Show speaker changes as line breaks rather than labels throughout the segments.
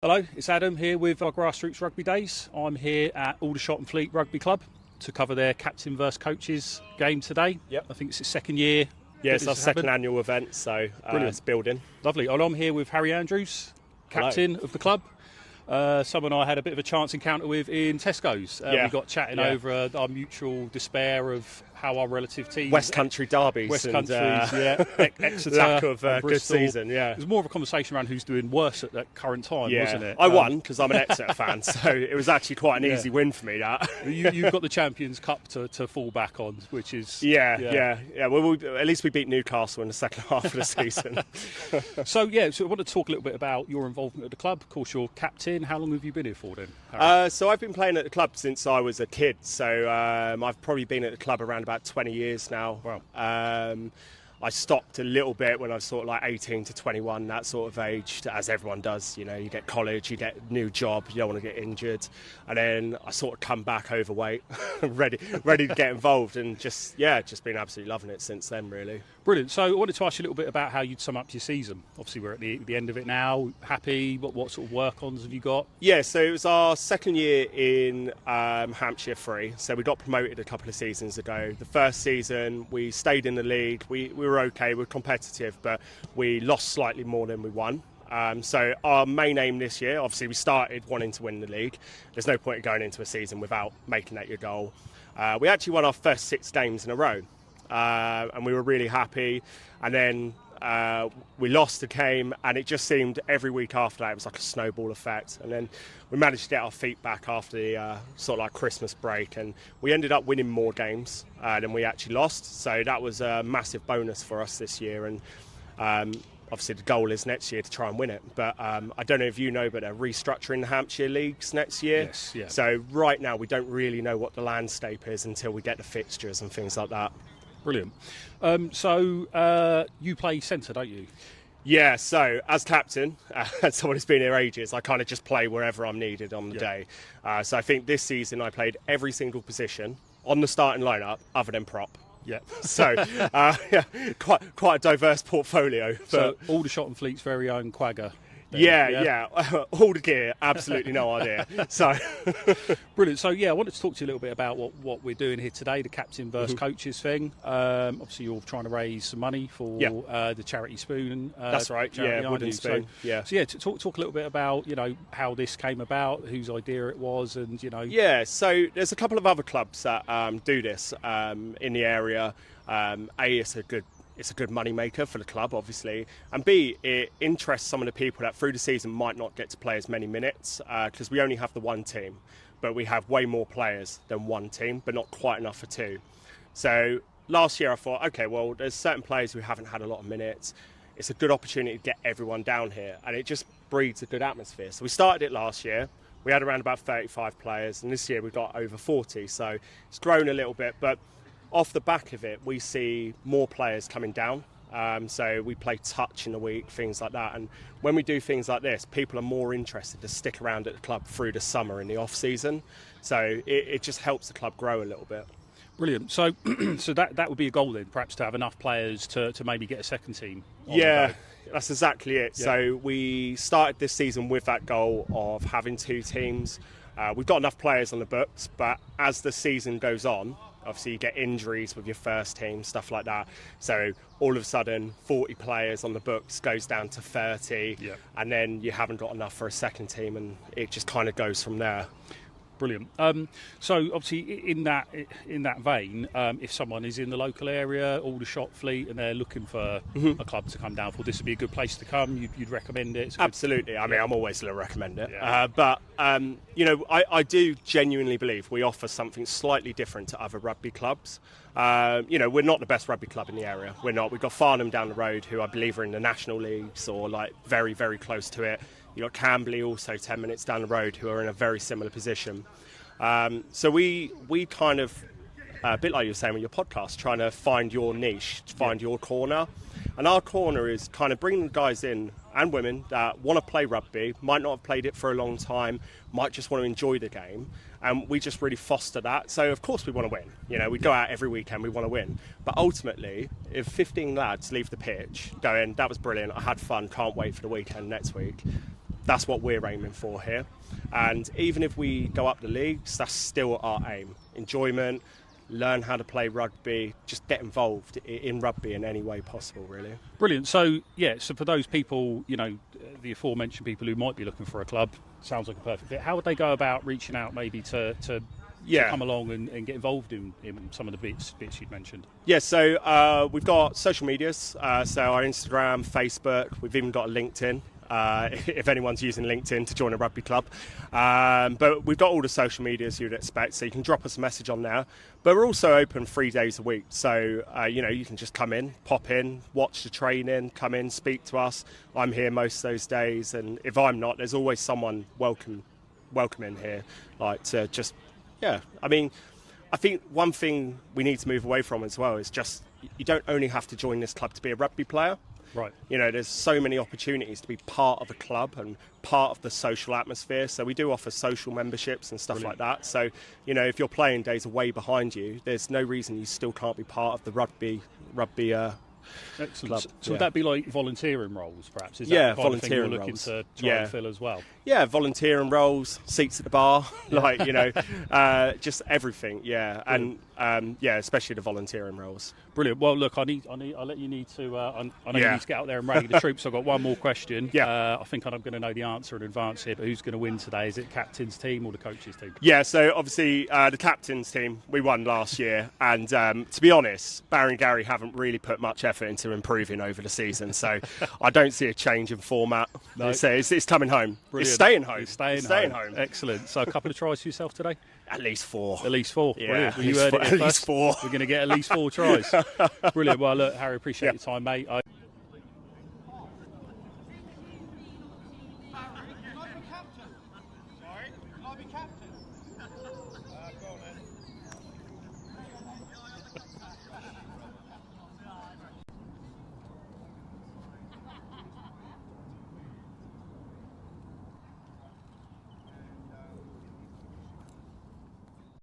Hello, it's Adam here with our Grassroots Rugby Days. I'm here at Aldershot and Fleet Rugby Club to cover their captain versus coaches game today.
Yep.
I think it's its second year.
Yeah, it's our second annual event, so it's building.
Lovely. And I'm here with Harry Andrews, captain of the club. Someone I had a bit of a chance encounter with in Tesco's. We got chatting over our mutual despair of how our relative teams...
West Country derbies.
West Countries, Exeter,
lack of good
Bristol.
Season,
It was more of a conversation around who's doing worse at that current time, wasn't it?
I won, because I'm an Exeter fan, so it was actually quite an easy win for me, that.
You've got the Champions Cup to fall back on, which is...
Yeah. Well, at least we beat Newcastle in the second half of the season.
So I want to talk a little bit about your involvement at the club. Of course, you're captain. How long have you been here for then, Harry?
So I've been playing at the club since I was a kid. So I've probably been at the club around about 20 years now.
Wow.
I stopped a little bit when I was sort of like 18 to 21, that sort of age, as everyone does. You know, you get college, you get a new job, you don't want to get injured. And then I sort of come back overweight, ready to get involved, and just been absolutely loving it since then, really.
Brilliant. So I wanted to ask you a little bit about how you'd sum up your season. Obviously, we're at the end of it now. Happy? What sort of work-ons have you got?
Yeah, so it was our second year in Hampshire Free. So we got promoted a couple of seasons ago. The first season, we stayed in the league. We were okay, we were competitive, but we lost slightly more than we won. So our main aim this year, obviously we started wanting to win the league. There's no point in going into a season without making that your goal. We actually won our first 6 games in a row. And we were really happy, and then we lost the game, and it just seemed every week after that it was like a snowball effect. And then we managed to get our feet back after the sort of like Christmas break, and we ended up winning more games than we actually lost, so that was a massive bonus for us this year. And obviously the goal is next year to try and win it, but I don't know if you know, but they're restructuring the Hampshire Leagues next year.
Yes, yeah.
So right now we don't really know what the landscape is until we get the fixtures and things like that.
Brilliant. So you play centre, don't you?
Yeah, so as captain, as someone who's been here ages, I kind of just play wherever I'm needed on the day. So I think this season I played every single position on the starting lineup other than prop.
Yeah.
So quite a diverse portfolio.
So Aldershot and Fleet's very own Quagga.
Yeah. All the gear, absolutely no idea. So
brilliant. So I wanted to talk to you a little bit about what we're doing here today, the captain versus coaches thing. Obviously, you're trying to raise some money for the charity spoon.
That's right. Wooden spoon.
So talk a little bit about how this came about, whose idea it was, and
Yeah. So there's a couple of other clubs that do this in the area. It's a good money maker for the club, obviously, and B, it interests some of the people that through the season might not get to play as many minutes because we only have the one team, but we have way more players than one team, but not quite enough for 2. So last year I thought, okay, well, there's certain players who haven't had a lot of minutes. It's a good opportunity to get everyone down here, and it just breeds a good atmosphere. So we started it last year. We had around about 35 players, and this year we've got over 40, so it's grown a little bit, but off the back of it, we see more players coming down. So we play touch in the week, things like that. And when we do things like this, people are more interested to stick around at the club through the summer in the off-season. So it just helps the club grow a little bit.
Brilliant. So that would be a goal then, perhaps, to have enough players to maybe get a second team.
Yeah, that's exactly it.
Yeah.
So we started this season with that goal of having 2 teams. We've got enough players on the books, but as the season goes on, obviously you get injuries with your first team, stuff like that. So all of a sudden 40 players on the books goes down to 30, and then you haven't got enough for a second team, and it just kind of goes from there.
Brilliant. So obviously in that vein, if someone is in the local area, Aldershot, Fleet, and they're looking for a club to come down for, this would be a good place to come. You'd recommend it?
Absolutely. I mean, I'm always going to recommend it.
Yeah.
But I do genuinely believe we offer something slightly different to other rugby clubs. We're not the best rugby club in the area. We're not. We've got Farnham down the road, who I believe are in the national leagues or like very, very close to it. You've got Camberley also 10 minutes down the road, who are in a very similar position. So we kind of, a bit like you were saying with your podcast, trying to find your niche, find your corner. And our corner is kind of bringing guys in, and women, that want to play rugby, might not have played it for a long time, might just want to enjoy the game. And we just really foster that. So, of course, we want to win. We go out every weekend, we want to win. But ultimately, if 15 lads leave the pitch going, that was brilliant, I had fun, can't wait for the weekend next week, That's what we're aiming for here. And even if we go up the leagues, that's still our aim. Enjoyment, learn how to play rugby, just get involved in rugby in any way possible, really.
Brilliant. So, so for those people, the aforementioned people who might be looking for a club, sounds like a perfect fit. How would they go about reaching out maybe to come along and get involved in some of the bits you'd mentioned?
Yeah, so we've got social medias, so our Instagram, Facebook, we've even got a LinkedIn. If anyone's using LinkedIn to join a rugby club. But we've got all the social medias you'd expect, so you can drop us a message on there. But we're also open 3 days a week, so you can just come in, pop in, watch the training, come in, speak to us. I'm here most of those days, and if I'm not, there's always someone welcoming here, I think one thing we need to move away from as well is just you don't only have to join this club to be a rugby player.
Right.
There's so many opportunities to be part of a club and part of the social atmosphere. So we do offer social memberships and stuff like that. So, if your playing days are way behind you, there's no reason you still can't be part of the rugby
Excellent.
club.
So would that be like volunteering roles, perhaps? Is that
volunteering
you're looking to try and fill as well?
Yeah, volunteering roles, seats at the bar, just everything. Yeah,
Brilliant.
and especially the volunteering roles.
Brilliant. Well, look, I'll let you need to. I know you need to get out there and rally the troops. I've got one more question.
Yeah.
I think I'm going to know the answer in advance here. But who's going to win today? Is it captain's team or the coach's team?
Yeah. So obviously the captain's team, we won last year, and to be honest, Barry and Gary haven't really put much effort into improving over the season. So I don't see a change in format.
No.
It's coming home.
Brilliant.
It's staying home.
It's staying home. Excellent. So a couple of tries for yourself today?
At least 4.
At least 4.
Yeah,
Brilliant. Well,
at least 4.
We're going to get at least 4 tries. Brilliant. Well, look, Harry, appreciate your time, mate.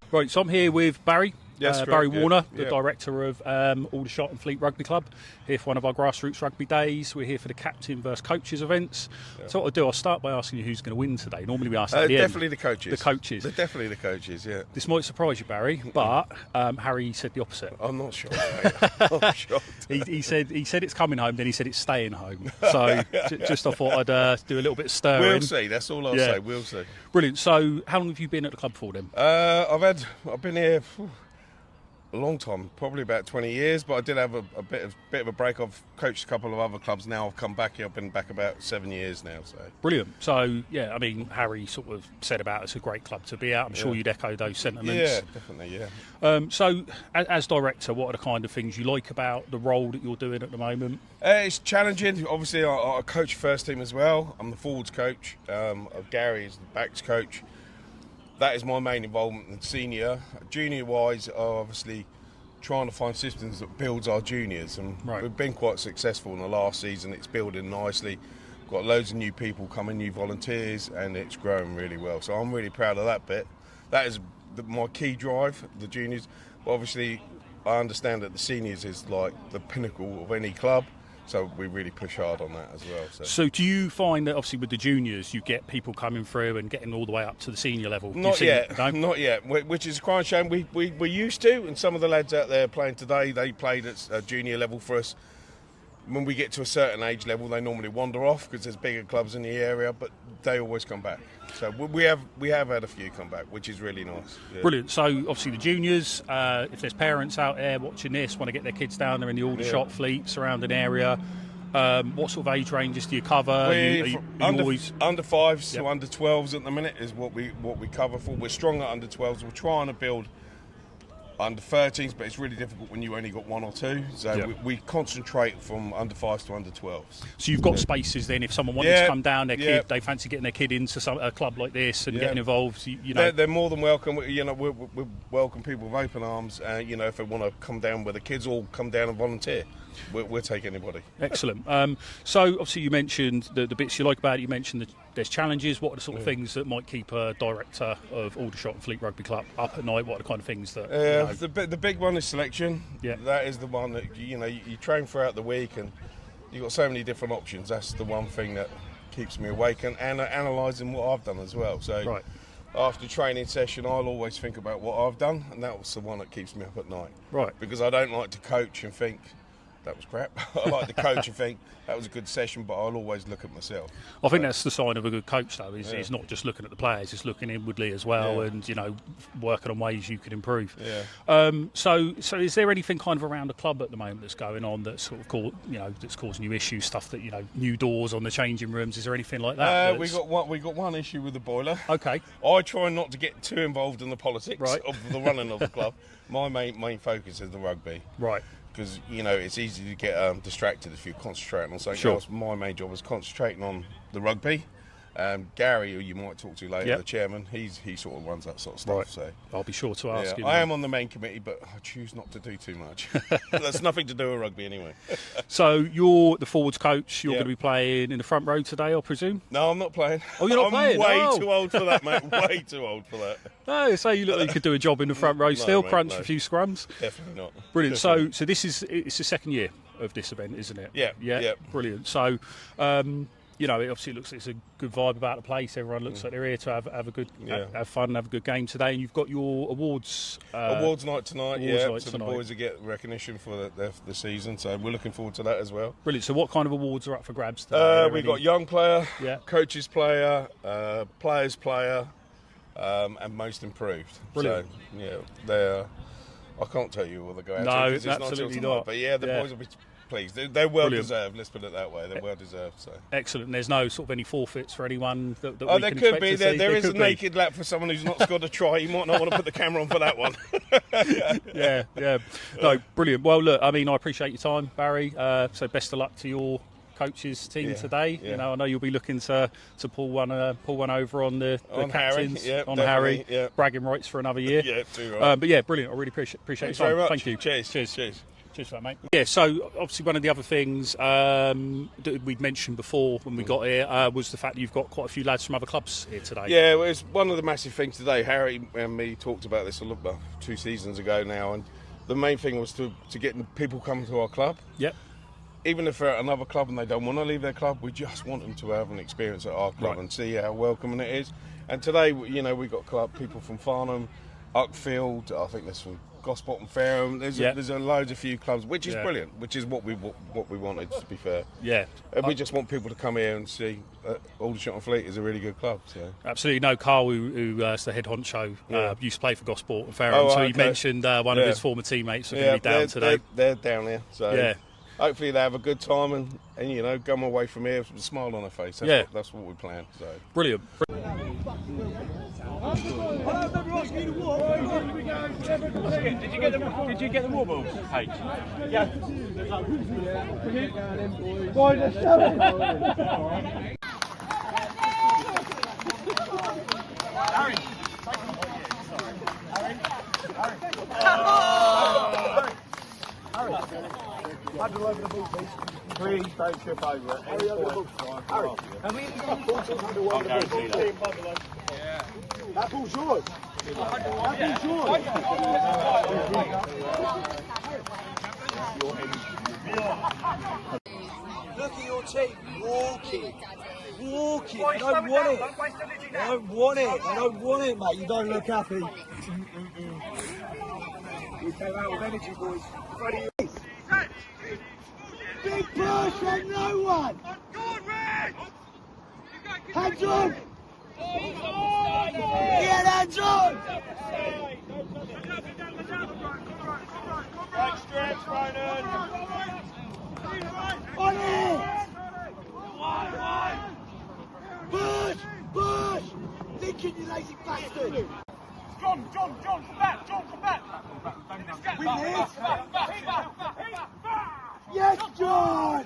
Right, so I'm here with Barry.
Yes,
Barry
correct,
Warner,
yeah.
the director of Aldershot and Fleet Rugby Club, here for one of our Grassroots Rugby Days. We're here for the captain versus coaches events.
Yeah.
So what I'll do, I'll start by asking you who's going to win today. Normally we ask at the
definitely
end.
the coaches.
The coaches.
They're definitely the coaches, yeah.
This might surprise you, Barry, but Harry said the opposite.
I'm not sure, mate. I'm shocked.
He said it's coming home, then he said it's staying home. So just I thought I'd do a little bit of stirring.
We'll see, that's all I'll say, we'll see.
Brilliant. So how long have you been at the club for then?
I've been here a long time, probably about 20 years, but I did have a bit of a break. I've coached a couple of other clubs now. I've come back here. I've been back about 7 years now. So
brilliant. So yeah, I mean, Harry sort of said about it's a great club to be at. I'm sure you'd echo those sentiments.
Yeah, definitely. Yeah.
So as director, what are the kind of things you like about the role that you're doing at the moment?
It's challenging. Obviously, I coach first team as well. I'm the forwards coach. Gary is the backs coach. That is my main involvement in senior. Junior-wise, obviously trying to find systems that builds our juniors, and we've been quite successful in the last season. It's building nicely. Got loads of new people coming, new volunteers, and it's growing really well. So I'm really proud of that bit. That is my key drive, the juniors. But obviously, I understand that the seniors is like the pinnacle of any club. So we really push hard on that as well.
So do you find that obviously with the juniors you get people coming through and getting all the way up to the senior level?
Not yet, which is a crying shame. We're used to, and some of the lads out there playing today, they played at a junior level for us. When we get to a certain age level, they normally wander off because there's bigger clubs in the area, but they always come back. So we have had a few come back, which is really nice. Yeah.
Brilliant. So obviously the juniors, if there's parents out there watching this, want to get their kids down there in the Aldershot fleet, surrounding area, what sort of age ranges do you cover?
Under 5s to under 12s at the minute is what we cover for. We're strong at under 12s. We're trying to build under 13s, but it's really difficult when you only got 1 or 2. So we concentrate from under 5s to under 12s.
So you've got spaces then. If someone wanted to come down, their kid, they fancy getting their kid into a club like this and getting involved. You know,
they're more than welcome. We welcome people with open arms. If they want to come down with the kids, or come down and volunteer. We'll take anybody.
Excellent. So obviously you mentioned the bits you like about it. You mentioned that there's challenges. What are the sort of things that might keep a director of Aldershot and Fleet Rugby Club up at night? What are the kind of things that
the big one is selection.
Yeah,
that is the one that you train throughout the week, and you've got so many different options. That's the one thing that keeps me awake and analysing what I've done as well. So
Right.
after training session, I'll always think about what I've done, and that was the one that keeps me up at night.
Right.
Because I don't like to coach and think that was crap. I like to coach and think that was a good session, but I'll always look at myself.
I think that's the sign of a good coach, though. Is not just looking at the players, it's looking inwardly as well, and working on ways you could improve.
Yeah.
So is there anything kind of around the club at the moment that's going on that's sort of that's causing you issues? Stuff that new doors on the changing rooms. Is there anything like that?
We got one issue with the boiler.
Okay.
I try not to get too involved in the politics of the running of the club. My main focus is the rugby.
Right.
Because it's easy to get distracted if you're concentrating on something else. My main job is concentrating on the rugby. Gary, who you might talk to later, the chairman, he sort of runs that sort of stuff.
Right.
So
I'll be sure to ask him.
I am on the main committee, but I choose not to do too much. That's nothing to do with rugby anyway.
So you're the forwards coach. You're going to be playing in the front row today, I presume?
No, I'm not playing.
Oh, you're not playing?
I'm way too old for that, mate. Way too old for that.
No, so you look like you could do a job in the front row still,
mate,
crunch a few scrums.
Definitely not.
Brilliant.
Definitely.
So it's the second year of this event, isn't it?
Yeah.
Brilliant. So, it obviously looks like it's a good vibe about the place. Everyone looks like they're here to have a good, have fun, have a good game today. And you've got your awards.
Awards night tonight.
Night
so
tonight.
The boys will get recognition for the season. So we're looking forward to that as well.
Brilliant. So what kind of awards are up for grabs today?
We've got young player,
coaches
player, players player, and most improved.
Brilliant.
So they're. I can't tell you all the go out.
No,
it's
absolutely
not. But the boys will be pleased. They're well deserved. Let's put it that way. They're well deserved. So
excellent. There's no sort of any forfeits for anyone that we
there
can
could
expect
be.
to see.
There is a naked lap for someone who's not scored a try. You might not want to put the camera on for that one.
Yeah. No, brilliant. Well, look, I appreciate your time, Barry. So best of luck to your coaches team today. I know you'll be looking to pull one over on the captains,
Harry.
Harry, bragging rights for another year.
Yeah, too right.
But brilliant. I really appreciate your time.
Very much.
Thank you.
Cheers
For that, mate. Yeah, so obviously one of the other things that we'd mentioned before when we got here was the fact that you've got quite a few lads from other clubs here today.
Yeah, well, it's one of the massive things today. Harry and me talked about this 2 seasons ago now, and the main thing was to get people coming to our club.
Yep.
Even if they're at another club and they don't want to leave their club, we just want them to have an experience at our club and see how welcoming it is. And today, we got people from Farnham, Uckfield, I think there's from Gosport and Fareham. There's loads of few clubs, which is brilliant, which is what we wanted, to be fair.
Yeah.
And we just want people to come here and see Aldershot and Fleet is a really good club. So.
Absolutely. No, Carl, who's the head honcho, used to play for Gosport and Fareham, so he mentioned one of his former teammates are going to be down today.
They're down there, so hopefully they have a good time and come away from here with a smile on their face. That's what we plan. So.
Brilliant.
Did you get the war balls? Hey. Yeah. Please don't trip over it. Harry, over the ball. Harry, have we even got 1,400 over the ball? Yeah. That ball's yours. That ball's yours. Look at your team. Walking. I don't want it. I don't want it, mate. You don't look happy. We came out with energy, boys. Big push and no one! Hands on! Get hands on!
Right stretch, Ronan!
On it! Push! Lincoln, you lazy bastard!
John, come back!
We need! Yes, John!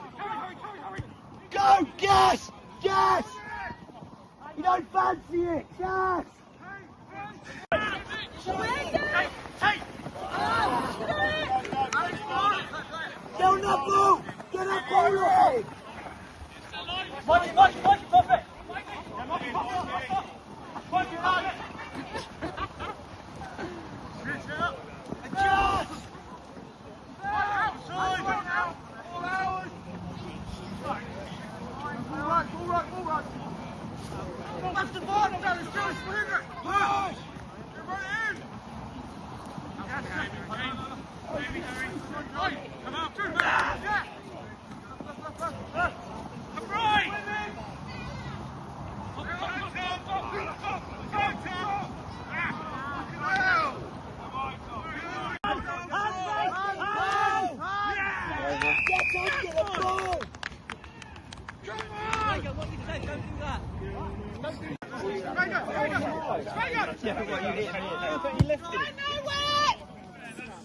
Go, gas! You don't fancy it, gas! Get on that ball! Get that ball ahead!
Mikey, pop it!
Adjust!
All right.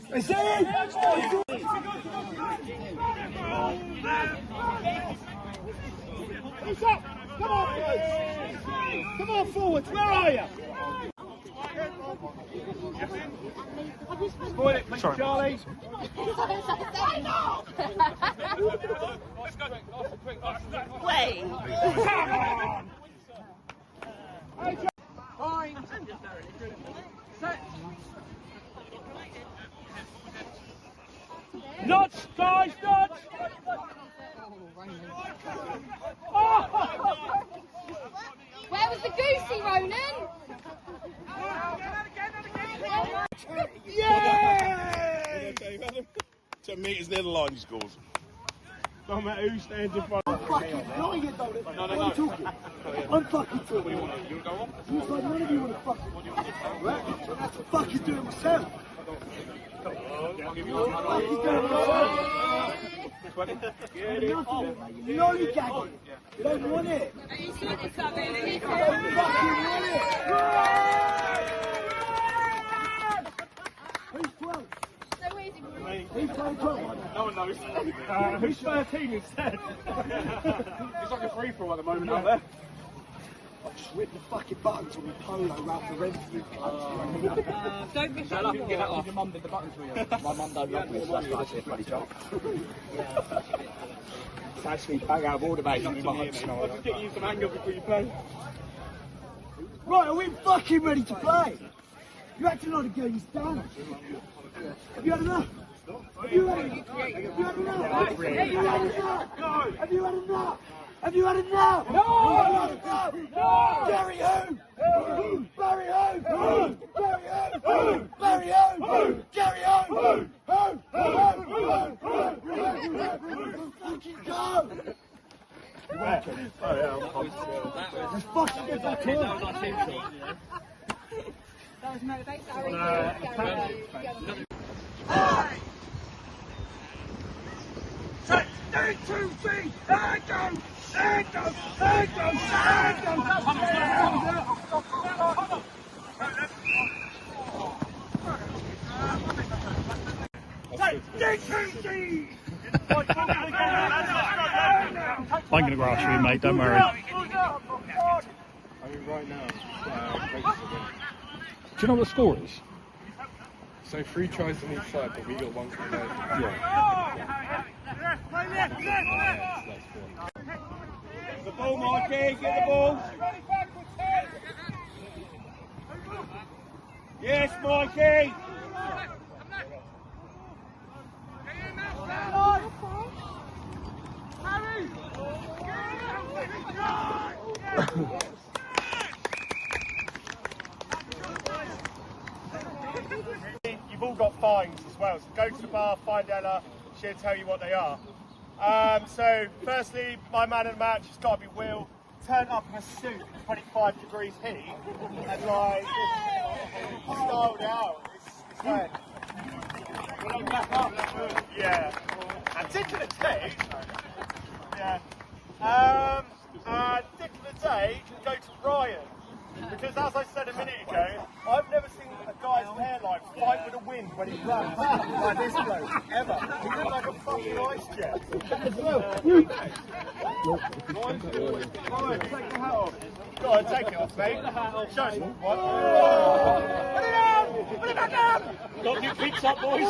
It's in! It's up! Come on, boys! Come on forwards, where are you? Spoil it, please, Charlie.
Wait.
Nudge, guys, nudge!
Where was the goosey, Ronan?
Yeah! 10 metres near the line, he scores.
No matter who stands in front of fucking lying, you don't. What are you talking? I'm fucking talking. What do you want? You go on? You said none of you want to fucking. Right? So that's what fucking do it myself. You know you're gagging. You don't want it. You don't fucking want it. Who's 12? Who's 12?
No one knows. Who's 13 instead? It's like a free-for-all at the moment out there.
I just whipped the fucking buttons on my polo around the rent for you.
Don't be
Shut up and get that off. Your mum did the buttons for you. My mum don't love me, so that's why I say bloody job. It's actually bang out of order, mate. Not my mum. Just get you some anger before you play.
Right, are we fucking ready to play? You're acting like a girl you stand. Have you had enough? Have you had enough? Have you had enough? Have you had enough? Have you had enough? No! Gary who? Barry who? Gary who? Barry who? Gary who? Fucking go! Let's fucking get back on.
That was motivation.
Three, two, three, there it goes! There it goes! There it goes! There it goes!
I'm going to grass you, mate, don't worry.
I mean, right now,
Do you know what the score is?
so 3 tries on each side, but we got 1 from both.
Yeah.
The ball, Mikey, get the ball. Yes, Mikey.
You've all got fines as well, so go to the bar, find Ella, she'll tell you what they are. So, firstly, my man of the match has got to be Will. Turn up in a suit at 25 degrees heat and like styled out. It's like, yeah. And dick of the day, yeah. Dick of the day can go to Ryan. Because as I said a minute ago, I've never seen a guy's hairline fight with the wind when he runs like this bloke, ever. He looked like a fucking ice jet. Ryan, take the hat off. Go on, take it off, mate. Show us what. Put it on! Put it back on!
Got your feet up, boys.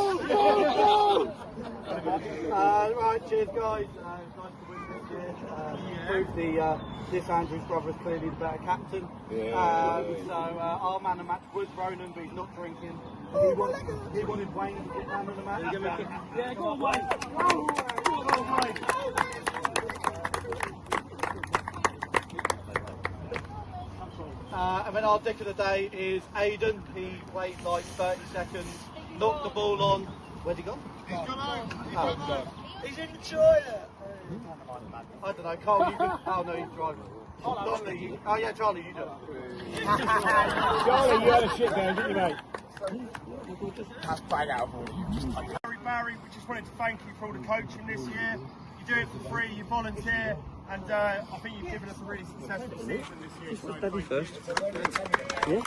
Right, cheers guys. It's nice to win this year. This Andrews brother is clearly the better captain. So our man of the match was Ronan, but he's not drinking. He wanted Wayne to get man of the match.
Yeah, go on, Wayne. Go on, Wayne.
And then our dick of the day is Aidan. He waited like 30 seconds, knocked the ball on. Where'd he gone?
He's gone home. He's gone home. He's in the toilet.
I don't know, Carl, you can... Oh no, he's driving. Charlie, you... Oh yeah, Charlie, you do it.
Charlie, you had a shit down, didn't you, mate?
That's bang out for you.
Barry, we just wanted to thank you for all the coaching this year. You do it for free, you volunteer,
And I think you've given us a really successful season this year. So
Steady first. Yeah.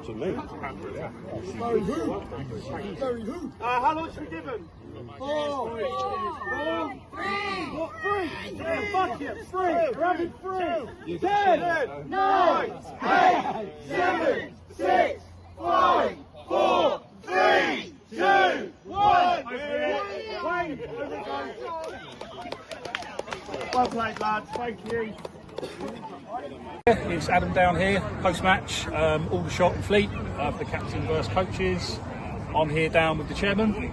To me.
how long should we give him? 4, 3. What, 3? Yeah, fuck it, 3. We're having 3. 10, 9, 8, 7, 6, 5, 4, 3, 2, 1. Well played, lads. Thank you.
It's Adam down here, post-match, Aldershot and Fleet, the captain versus coaches. I'm here down with the chairman,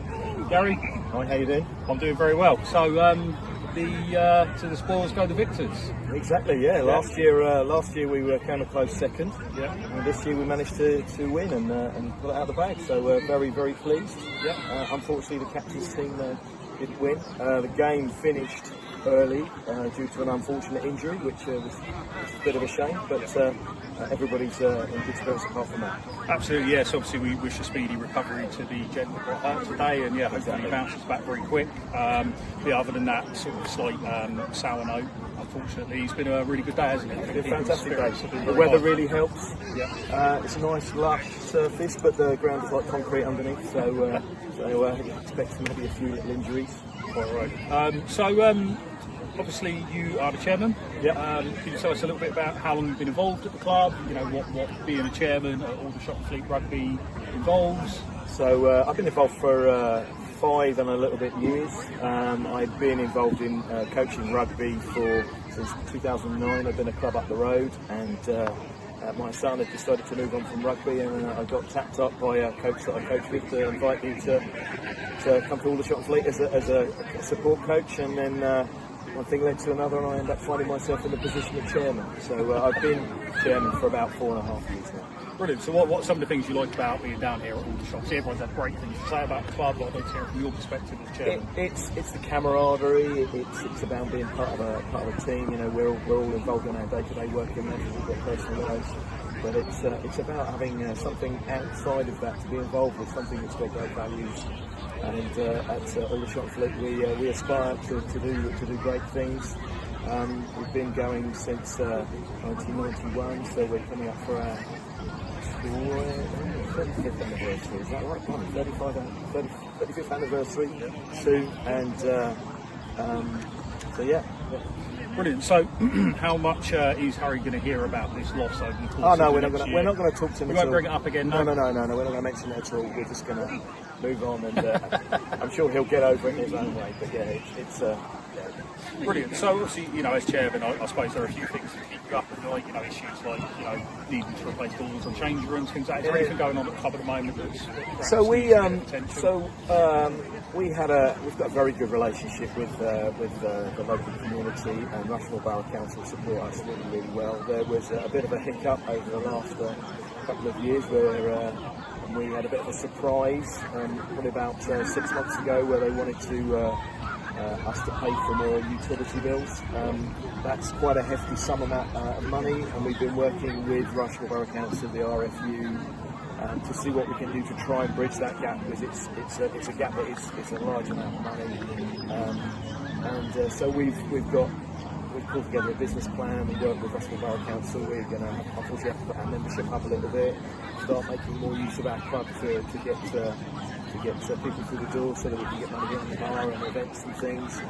Gary.
Hi, how you doing?
I'm doing very well. So to the spoils go the victors.
Exactly, yeah. Last year we came a close second.
Yeah.
And this year we managed to win and pull it out of the bag. So we're very, very pleased.
Yeah.
Unfortunately, the captain's team didn't win. The game finished early due to an unfortunate injury, which was a bit of a shame, but everybody's in good spirits apart from that.
Absolutely, yes. Obviously, we wish a speedy recovery to the gent that got hurt today, and hopefully he bounces back very quick. Other than that, sort of slight sour note. Unfortunately, it's been a really good day, hasn't it?
It's been a fantastic day. The weather really helps.
Yeah.
It's a nice, lush surface, but the ground is like concrete underneath, so expect maybe a few little injuries.
All right. Obviously, you are the chairman.
Yeah.
Can you tell us a little bit about how long you've been involved at the club? You know, what being a chairman at Aldershot Fleet Rugby involves?
So I've been involved for 5 and a little bit years. I've been involved in coaching rugby since 2009. I've been a club up the road, and my son had decided to move on from rugby, and I got tapped up by a coach that I coach with to invite me to come to Aldershot Fleet as a support coach, and then one thing led to another, and I ended up finding myself in the position of chairman. So I've been chairman for about 4.5 years now.
Brilliant. So what are some of the things you like about being down here at Aldershot? See, everyone's had great things to say about the club, but I'd like to hear from your perspective as chairman.
It's the camaraderie. It's about being part of a team. You know, we're all involved in our day-to-day work in there. We've got personal lives, but it's about having something outside of that to be involved with, something that's got great values. And at Aldershot Fleet, we aspire to do great things. We've been going since 1991, so we're coming up for our 35th anniversary. Is that right? 35th anniversary soon, and so yeah.
Brilliant. So, how much is Harry going to hear about this loss over the course?
Oh no,
of
we're
the
not
next
going
year?
to talk to him.
We
at
won't
all.
bring it up again.
No. We're not going to mention it at all. We're just going to move on, and I'm sure he'll get over it in his own way. But yeah, it's
Brilliant. So obviously, you know, as chairman, I suppose there are a few things that keep you up at night. You know, issues like needing to replace doors on change rooms, things like that. Is there anything going on at the club at the moment that's
So we've got a very good relationship with the local community, and Rushmore Borough Council support us really, really well. There was a bit of a hiccup over the last couple of years where we had a bit of a surprise, probably about 6 months ago, where they wanted to us to pay for more utility bills. That's quite a hefty sum amount of money, and we've been working with Rushmore Borough Council, the RFU, to see what we can do to try and bridge that gap, because it's a gap that it's a large amount of money, so we've pulled together a business plan. We work with Rushmore Borough Council. We're going to unfortunately have to put our membership up a little bit, start making more use of our club to get people through the door so that we can get money in the bar and events and things.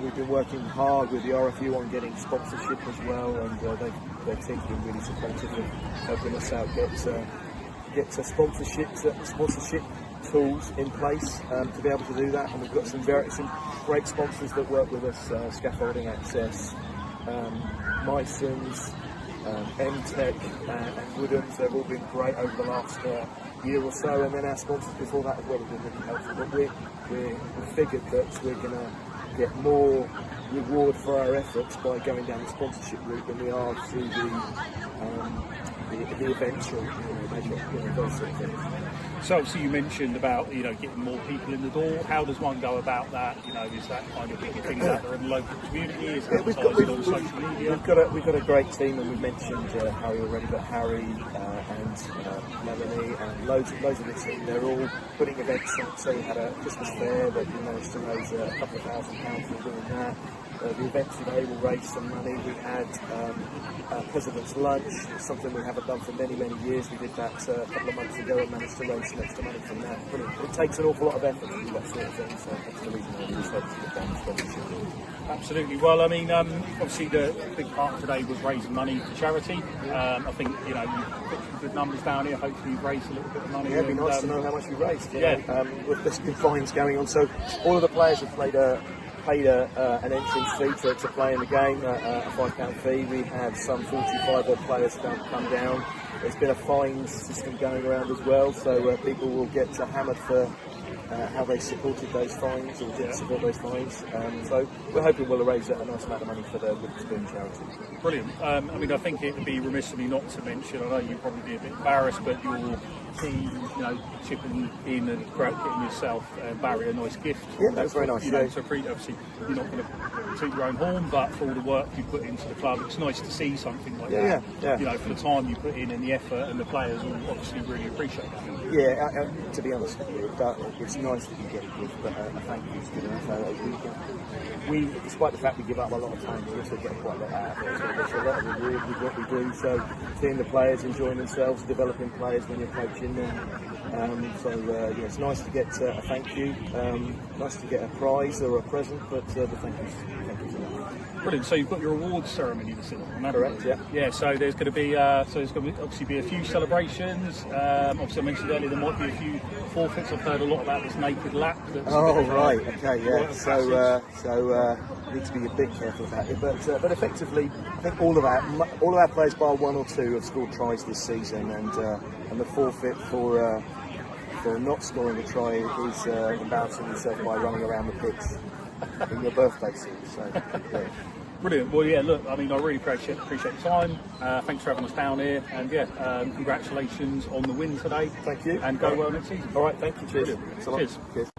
We've been working hard with the RFU on getting sponsorship as well, and their team's been really supportive of helping us out get sponsorship tools in place to be able to do that. And we've got some great sponsors that work with us: Scaffolding Access, Myson's, M-Tech, and Woodham's. They've all been great over the last year or so, and then our sponsors before that as well have been really helpful. But we figured that we're going to get more reward for our efforts by going down the sponsorship route than we are through the the eventual measure, those sort of things.
So obviously you mentioned about getting more people in the door. How does one go about that? Is that kind of getting things out there in the local community? Is it advertising on social media?
We've got a great team, and we've mentioned Harry already, but Harry and Melanie and loads of the team. They're all putting events on. So we had a Christmas fair that we managed to raise a couple of £1,000 for doing that. The event today will raise some money. We had President's Lunch, something we haven't done for many, many years. We did that a couple of months ago and managed to raise some extra money from that. But it takes an awful lot of effort to do that sort of thing, so that's the reason why we decided to get down this competition.
Absolutely. Well, I mean, obviously the big part of today was raising money for charity. I think, you put some good numbers down here. Hopefully you've raised a little bit of money.
Yeah, it'd be nice to know how much we raised.
Yeah.
With this big fines going on. So all of the players have paid an entrance fee to play in the game, a £5 fee. We had some 45 odd players come down. There's been a fines system going around as well, so people will get hammered for how they supported those fines or didn't support those fines. So we're hoping we'll raise a nice amount of money for the Witherspoon charity.
Brilliant. I mean, I think it would be remiss of me not to mention, I know you'd probably be a bit embarrassed, but your team, chipping in and getting yourself, Barry, a nice gift.
Yeah, that's very nice.
So obviously you're not going to toot your own horn, but for all the work you put into the club, it's nice to see something like that.
Yeah.
For the time you put in and the effort, and the players will obviously really appreciate that.
Yeah, to be honest with you, it's nice that you get a gift, but a thank you is good enough. We, despite the fact we give up a lot of time, we also get quite a lot out of it. So there's a lot of reward with what we do. So seeing the players enjoying themselves, developing players when you're coaching them. It's nice to get a thank you, nice to get a prize or a present, but the thank yous enough.
Brilliant. So you've got your awards ceremony this evening.
Correct. Yeah.
Yeah. So there's going to be obviously be a few celebrations. Obviously I mentioned earlier there might be a few forfeits. I've heard a lot about this naked lap.
Right. Okay. Yeah. So need to be a bit careful about it. But effectively, I think all of our players, bar one or two, have scored tries this season, and the forfeit for not scoring a try is embarrassing yourself by running around the pitch in your birthday suit. So. Yeah.
Brilliant. Well, yeah, look, I mean, I really appreciate the time. Thanks for having us down here. And, congratulations on the win today.
Thank you.
And go well next season.
All right, thank you. Cheers.
Cheers.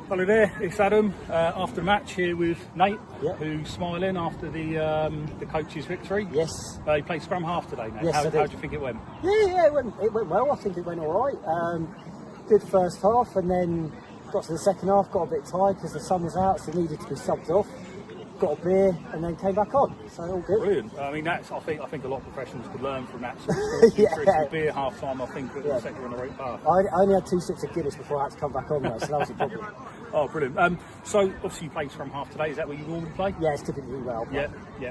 Hello there, it's Adam. After the match here with Nate, who's smiling after the coach's victory.
Yes.
He played scrum half today, Nate.
Yes,
How do you think it went?
Yeah, it went well. I think it went all right. Good first half, and then got to the second half, got a bit tired because the sun was out, so needed to be subbed off. Got a beer and then came back on, so all good.
Brilliant. I mean, I think a lot of professionals could learn from that sort of stuff. Beer half time, I think, would set you on the right path.
I only had 2 sips of Guinness before I had to come back on, though, so that was a problem.
Oh, brilliant. So obviously you played scrum half today. Is that what you normally play?
Yeah, it's typically well.
Yeah.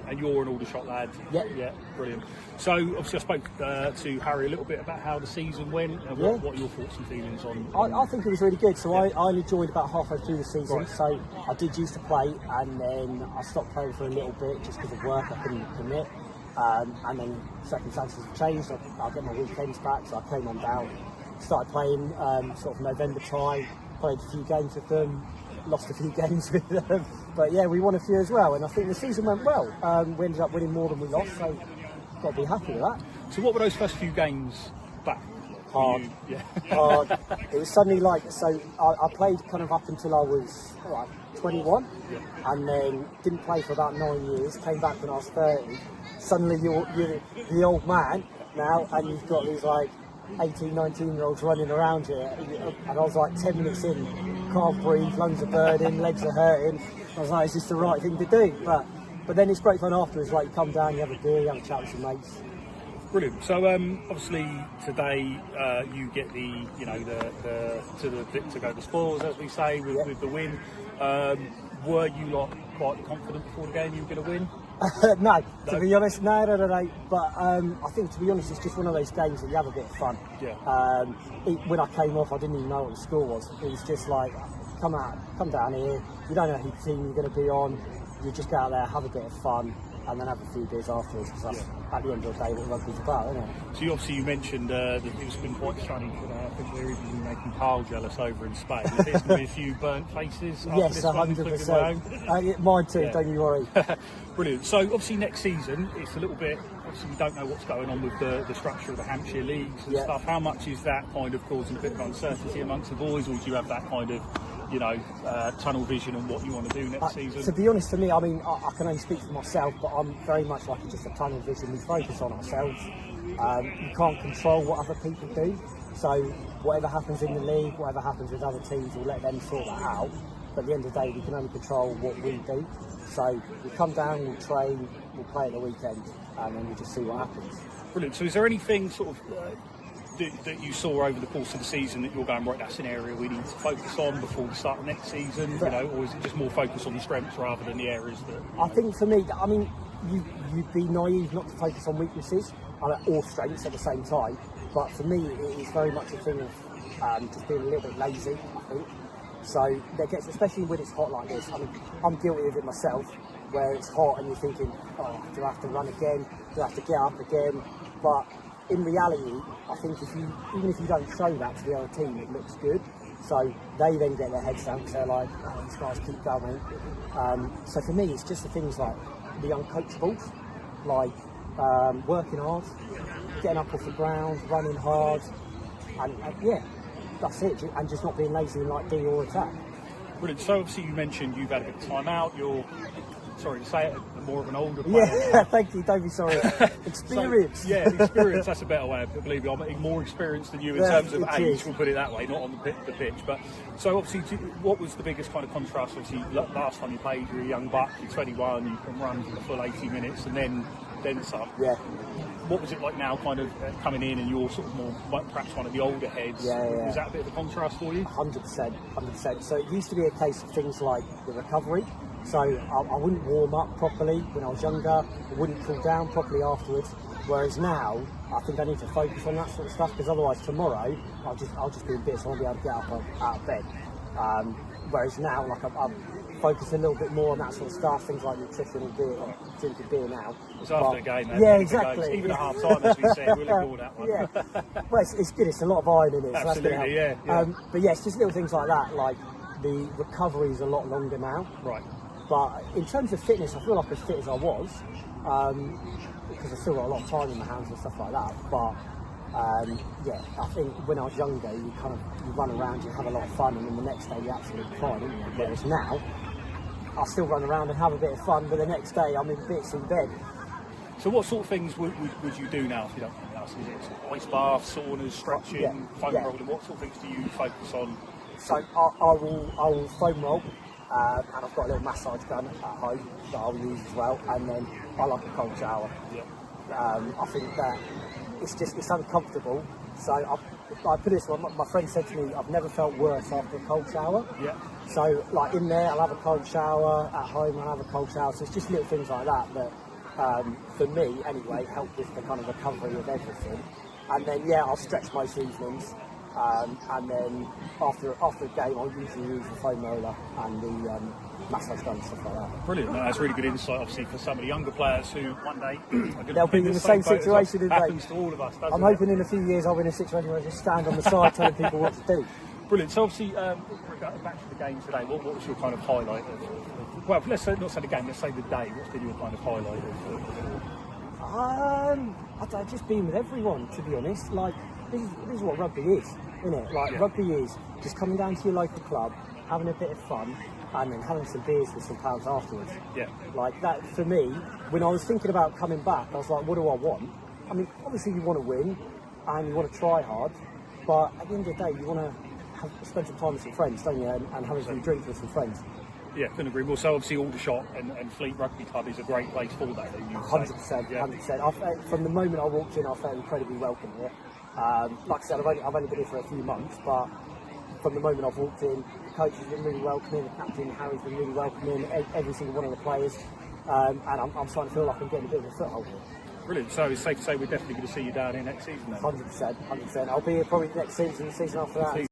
And you're an Aldershot lad.
Yeah.
Brilliant. So obviously I spoke to Harry a little bit about how the season went and what are your thoughts and feelings on.
I think it was really good. So I only joined about halfway through the season.
Right.
So I did used to play, and then I stopped playing for a little bit just because of work. I couldn't commit. And then circumstances have changed. I'll get my weekends back, so I came on down. Started playing sort of November time. Played a few games with them. Lost a few games with them, but yeah, we won a few as well, and I think the season went well. We ended up winning more than we lost, so got to be happy with that.
So what were those first few games back?
Hard. Hard. It was suddenly I played kind of up until I was 21, and then didn't play for about 9 years. Came back when I was 30. Suddenly you're the old man now, and you've got these 18, 19-year-olds running around here, and I was 10 minutes in, can't breathe, lungs are burning, legs are hurting. I was like, is this the right thing to do? But then it's great fun afterwards. You come down, you have a beer, you have a chat with some mates.
Brilliant. So obviously today you get the bit to go to spoils, as we say, with the win. Were you quite confident before the game you were going to win?
No, to be honest, no. But I think, to be honest, it's just one of those games that you have a bit of fun.
Yeah.
When I came off, I didn't even know what the score was. It was just come down here. You don't know who team you're going to be on. You just go out there, have a bit of fun, and then have a few beers afterwards. Because that's at the end of the day what rugby's about, isn't it?
So you mentioned that it's been quite sunny today. I think we're even making Carl jealous over in Spain. There's going to be a few burnt faces.
Yes, 100%. Mine too. Don't you worry.
Brilliant. So obviously next season it's a little bit obviously we don't know what's going on with the structure of the Hampshire Leagues and stuff. How much is that kind of causing a bit of uncertainty amongst the boys, or do you have that kind of, you know, tunnel vision on what you want to do next season?
To be honest, for me, I mean, I can only speak for myself, but I'm very much like just a tunnel vision. We focus on ourselves. You can't control what other people do, so whatever happens in the league, whatever happens with other teams, we'll let them sort that out. But at the end of the day, we can only control what we do. So we come down, we'll train, we'll play at the weekend, and then we'll just see what happens.
Brilliant. So is there anything sort of that you saw over the course of the season that you're going, right, that's an area we need to focus on before we start next season, you know, or is it just more focus on the strengths rather than the areas that...
I think for me, I mean, you'd be naive not to focus on weaknesses or strengths at the same time, but for me it is very much a thing of just being a little bit lazy, I think. So that gets, especially when it's hot like this, I mean, I'm guilty of it myself, where it's hot and you're thinking, oh, do I have to run again? Do I have to get up again? But in reality, I think even if you don't show that to the other team, it looks good. So they then get their heads down because they're like, oh, these guys keep going. So for me, it's just the things like the uncoachables, like working hard, getting up off the ground, running hard, and yeah, that's it. And just not being lazy in like D or attack.
Brilliant. So obviously you mentioned you've had a bit of time out. You're, sorry to say it, more of an older player.
Yeah, thank you. Don't be sorry. Experience.
So, yeah, experience. That's a better way of believing. I'm more experienced than you in terms of age. We'll put it that way, not on the pitch. But so obviously, what was the biggest kind of contrast? Obviously, last time you played, you were a young buck. You're 21. You can run for the full 80 minutes, and then some.
Yeah.
What was it like now, kind of coming in, and you're sort of more, perhaps one of the older heads?
Yeah.
Was that a bit of a contrast for you?
100%. So it used to be a case of things like the recovery. So I wouldn't warm up properly when I was younger. I wouldn't cool down properly afterwards. Whereas now, I think I need to focus on that sort of stuff, because otherwise tomorrow I'll just be in bits. I won't be able to get up out of bed. Whereas now, like I'm focused a little bit more on that sort of stuff, things like nutrition and beer, drinking beer now.
It's after the game, man.
Yeah, exactly.
Even at half time, as we said, we'll ignore that one.
Yeah. Well, it's good. It's a lot of iron in it. So
absolutely,
that's
yeah.
But yeah, it's just little things like that. Like the recovery is a lot longer now.
Right.
But in terms of fitness, I feel like as fit as I was, because I've still got a lot of time in my hands and stuff like that. But yeah, I think when I was younger, you run around, you have a lot of fun, and then the next day you're absolutely fine, isn't you? Whereas now, I still run around and have a bit of fun, but the next day I'm in bits in bed.
So what sort of things would you do now, if you don't mind asking? Is it sort of ice baths, saunas, stretching, foam rolling? What sort of things do you focus on?
So I will foam roll, and I've got a little massage gun at home that I'll use as well, and then I like a cold shower. Yeah. I think that it's uncomfortable, so I put it this way, my friend said to me, I've never felt worse after a cold shower.
Yeah.
So like in there, I'll have a cold shower, at home I'll have a cold shower, so it's just little things like that for me anyway, help with the kind of recovery of everything. And then yeah, I'll stretch most evenings, and then after the game I'll usually use the foam roller and the massage gun and stuff like that.
Brilliant. That's really good insight, obviously, for some of the younger players who one day
they'll be in the same situation.
Happens to all of us.
I'm hoping in a few years I'll be in a situation where I just stand on the side telling people what to do.
Brilliant. So obviously, back to the game today, what was your kind of highlight of, well, let's say, not say the game, let's say the day. What's been your kind of highlight of
I've just been with everyone, to be honest. Like, this is what rugby is, isn't it? Like, rugby is just coming down to your local club, having a bit of fun, and then having some beers with some pals afterwards.
Yeah.
Like, that, for me, when I was thinking about coming back, I was like, what do I want? I mean, obviously you want to win, and you want to try hard, but at the end of the day, you want to spend some time with some friends, don't you, and have a few drinks with some friends.
Yeah, couldn't agree more. So obviously Aldershot and Fleet Rugby Club is a great place for that.
100%,
yeah.
100%. From the moment I walked in, I felt incredibly welcome here. Like I said, I've only been here for a few months, but from the moment I've walked in, the coach has been really welcoming, the captain Harry's been really welcoming, every single one of the players, and I'm starting to feel like I'm getting a bit of a foothold here.
Brilliant. So it's safe to say we're definitely going to see you down here next season then?
100%. I'll be here probably next season, the season after that.